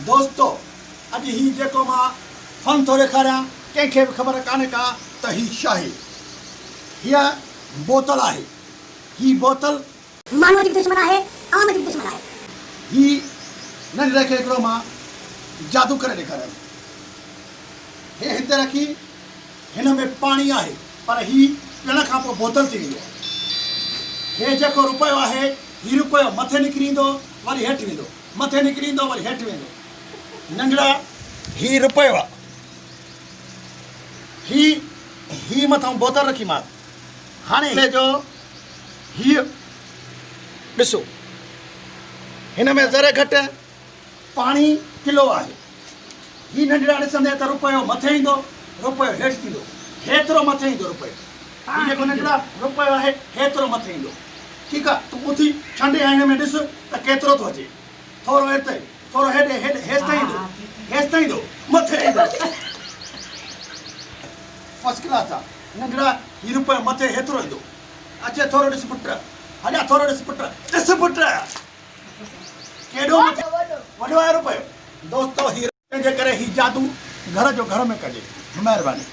दोस्तो अॼु ही जेको मां फन थो ॾेखारियां कंहिंखे बि ख़बर कान्हे का त ही छा आहे। हीअ बोतल आहे। ही बोतल मानव जी दुश्मन आहे, आम जी दुश्मन आहे। ही नंढड़े खे हिकिड़ो मां जादू करे ॾेखारियां। हे हिते रखी हिन में पाणी आहे पर ही पीअण खां पोइ बोतल थी वेंदो। हे जेको रुपयो आहे ही रुपयो मथे निकिरी ईंदो वरी हेठि वेंदो, मथे निकिरी ईंदो वरी हेठि वेंदो। नंढड़ा ही रुपयो आहे। ही मथां बोतल रखी मां हाणे हिन जो हीअ ॾिसो हिन में ज़रे घटि पाणी किलो आहे। ही नंढड़ा ॾिसंदे त रुपयो मथे ईंदो, रुपयो हेठि थींदो, हेतिरो मथे ईंदो रुपयो। ही जेको नंढड़ा रुपयो आहे हेतिरो मथे ईंदो। ठीकु आहे, तूं उथी छंडे हिन में ॾिस त केतिरो थो अचे। थोरो हेठि थोरो हेठि हेठि ताईं ईंदो, हेठि ताईं ईंदो, मथे ईंदो। फर्स्ट क्लास आहे। नंढड़ा ही रुपयो मथे हेतिरो ईंदो। अचे थोरो ॾिस पुट, हलिया थोरो ॾिस पुट, ॾिस पुट केॾो वॾो आहे रुपयो। दोस्तो ही तंहिंजे करे ही जादू घर जो घर में कजे। महिरबानी।